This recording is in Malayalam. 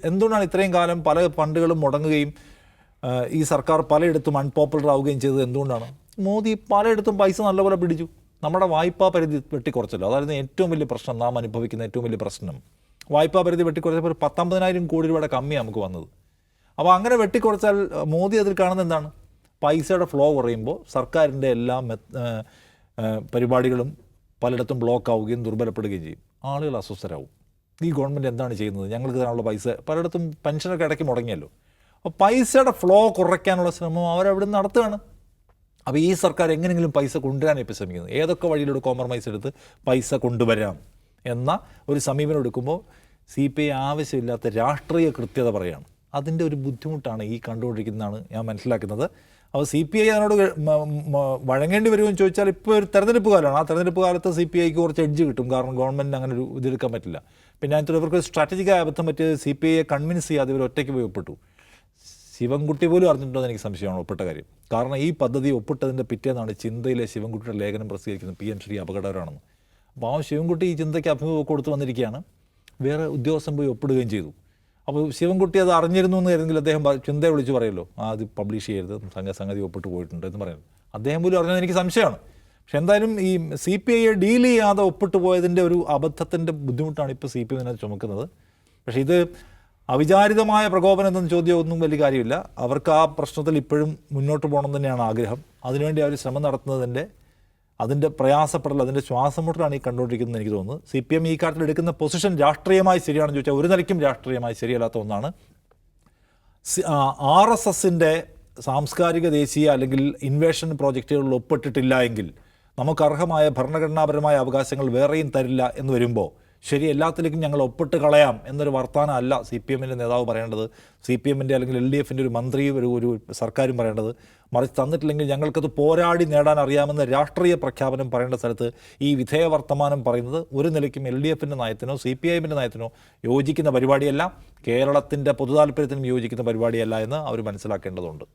എന്തുകൊണ്ടാണ് ഇത്രയും കാലം പല ഫണ്ടുകളും മുടങ്ങുകയും ഈ സർക്കാർ പലയിടത്തും അൺപോപ്പുലർ ആവുകയും ചെയ്തത്? എന്തുകൊണ്ടാണ്? മോദി പലയിടത്തും പൈസ നല്ലപോലെ പിടിച്ചു. നമ്മുടെ വായ്പാ പരിധി വെട്ടിക്കുറച്ചല്ലോ. അതായിരുന്നു ഏറ്റവും വലിയ പ്രശ്നം, നാം അനുഭവിക്കുന്ന ഏറ്റവും വലിയ പ്രശ്നം. വായ്പാ പരിധി വെട്ടിക്കുറച്ചപ്പോൾ 19,000 കോടി രൂപയുടെ കമ്മിയാണ് നമുക്ക് വന്നത്. അപ്പോൾ അങ്ങനെ വെട്ടിക്കുറച്ചാൽ മോദി അതിൽ കാണുന്നത് എന്താണ്? പൈസയുടെ ഫ്ലോ കുറയുമ്പോൾ സർക്കാരിൻ്റെ എല്ലാ പരിപാടികളും പലയിടത്തും ബ്ലോക്ക് ആവുകയും ദുർബലപ്പെടുകയും ചെയ്യും. ആളുകൾ അസ്വസ്ഥരാകും. ഈ ഗവൺമെൻറ് എന്താണ് ചെയ്യുന്നത്? ഞങ്ങൾക്ക് തരാനുള്ള പൈസ പലയിടത്തും പെൻഷനൊക്കെ ഇടയ്ക്ക് മുടങ്ങിയല്ലോ. അപ്പോൾ പൈസയുടെ ഫ്ലോ കുറയ്ക്കാനുള്ള ശ്രമം അവരവിടെ നിന്ന് നടത്തുകയാണ്. അപ്പോൾ ഈ സർക്കാർ എങ്ങനെയെങ്കിലും പൈസ കൊണ്ടുവരാനാണ് ഇപ്പോൾ ശ്രമിക്കുന്നത്. ഏതൊക്കെ വഴിയിലൂടെ കോംപ്രമൈസ് എടുത്ത് പൈസ കൊണ്ടുവരാം എന്ന ഒരു സമീപനം എടുക്കുമ്പോൾ CPI ആവശ്യമില്ലാത്ത രാഷ്ട്രീയ കൃത്യത പറയുകയാണ്. അതിൻ്റെ ഒരു ബുദ്ധിമുട്ടാണ് ഈ കണ്ടുകൊണ്ടിരിക്കുന്നതാണ് ഞാൻ മനസ്സിലാക്കുന്നത്. അപ്പോൾ CPI അതിനോട് വഴങ്ങേണ്ടി വരുമെന്ന് ചോദിച്ചാൽ ഇപ്പോൾ ഒരു തെരഞ്ഞെടുപ്പ് കാലമാണ്. ആ തെരഞ്ഞെടുപ്പ് കാലത്ത് CPIക്ക് കുറച്ച് എഡ്ജ് കിട്ടും. കാരണം ഗവൺമെൻറ്റിന് അങ്ങനെ ഒരു ഇതെടുക്കാൻ പറ്റില്ല. പിന്നെ അതിനകത്ത് ഇവർക്ക് സ്ട്രാറ്റജിക്കായ അബദ്ധം പറ്റിയത് CPIയെ കൺവിൻസ് ചെയ്യാതെ ഇവർ ഒറ്റയ്ക്ക് പോയി ഒപ്പിട്ടു. ശിവൻകുട്ടി പോലും അറിഞ്ഞിട്ടുണ്ടോ എന്ന് എനിക്ക് സംശയമാണ് ഒപ്പിട്ട കാര്യം. കാരണം ഈ പദ്ധതി ഒപ്പിട്ടതിൻ്റെ പിറ്റേന്നാണ് ചിന്തയിലെ ശിവൻകുട്ടിയുടെ ലേഖനം പ്രസിദ്ധീകരിക്കുന്നത് PM ശ്രീ അപകടകരമാണെന്ന്. അപ്പോൾ ആ ശിവൻകുട്ടി ഈ ചിന്തയ്ക്ക് അഭിമുഖം കൊടുത്ത് വന്നിരിക്കുകയാണ്. വേറെ ഉദ്യോഗസ്ഥൻ പോയി ഒപ്പിടുകയും ചെയ്തു. അപ്പോൾ ശിവൻകുട്ടി അത് അറിഞ്ഞിരുന്നു എന്ന് കരുതെങ്കിൽ അദ്ദേഹം ചിന്തയെ വിളിച്ച് പറയുമല്ലോ, അത് പബ്ലിഷ് ചെയ്യരുത്, സംഗതി ഒപ്പിട്ട് പോയിട്ടുണ്ട് എന്ന് പറയുന്നത്. അദ്ദേഹം പോലും അറിഞ്ഞത് എനിക്ക് സംശയമാണ്. പക്ഷെ എന്തായാലും ഈ CPIയെ ഡീൽ ചെയ്യാതെ ഒപ്പിട്ട് പോയതിൻ്റെ ഒരു അബദ്ധത്തിൻ്റെ ബുദ്ധിമുട്ടാണ് ഇപ്പോൾ CPI ഇതിനകത്ത് ചുമക്കുന്നത്. പക്ഷേ ഇത് അവിചാരിതമായ പ്രകോപനം എന്ന ചോദ്യമൊന്നും വലിയ കാര്യമില്ല. അവർക്ക് ആ പ്രശ്നത്തിൽ ഇപ്പോഴും മുന്നോട്ട് പോകണം തന്നെയാണ് ആഗ്രഹം. അതിനുവേണ്ടി അവർ ശ്രമം നടത്തുന്നതിൻ്റെ അതിൻ്റെ പ്രയാസപ്പെടൽ, അതിൻ്റെ ശ്വാസം മുട്ടലാണ് ഈ കണ്ടുകൊണ്ടിരിക്കുന്നത് എനിക്ക് തോന്നുന്നത്. CPM ഈ കാര്യത്തിൽ എടുക്കുന്ന പൊസിഷൻ രാഷ്ട്രീയമായി ശരിയാണെന്ന് ചോദിച്ചാൽ ഒരു നിലയ്ക്കും രാഷ്ട്രീയമായി ശരിയല്ലാത്ത ഒന്നാണ്. RSSൻ്റെ സാംസ്കാരിക ദേശീയ അല്ലെങ്കിൽ ഇൻവേഷൻ പ്രോജക്റ്റുകളിൽ ഒപ്പിട്ടിട്ടില്ല എങ്കിൽ നമുക്ക് അർഹമായ ഭരണഘടനാപരമായ അവകാശങ്ങൾ വേറെയും തരില്ല എന്ന് വരുമ്പോൾ ശരി എല്ലാത്തിലേക്കും ഞങ്ങൾ ഒപ്പിട്ട് കളയാം എന്നൊരു വർത്തമാനം അല്ല CPMൻ്റെ നേതാവ് പറയേണ്ടത്, CPMൻ്റെ അല്ലെങ്കിൽ LDFൻ്റെ ഒരു മന്ത്രിയും ഒരു സർക്കാരും പറയേണ്ടത്. മറിച്ച് തന്നിട്ടില്ലെങ്കിൽ ഞങ്ങൾക്കത് പോരാടി നേടാൻ അറിയാമെന്ന രാഷ്ട്രീയ പ്രഖ്യാപനം പറയേണ്ട സ്ഥലത്ത് ഈ വിധേയ വർത്തമാനം പറയുന്നത് ഒരു നിലയ്ക്കും LDFൻ്റെ നയത്തിനോ CPIMൻ്റെ നയത്തിനോ യോജിക്കുന്ന പരിപാടിയല്ല, കേരളത്തിൻ്റെ പൊതുതാൽപര്യത്തിനും യോജിക്കുന്ന പരിപാടിയല്ല എന്ന് അവർ മനസ്സിലാക്കേണ്ടതുണ്ട്.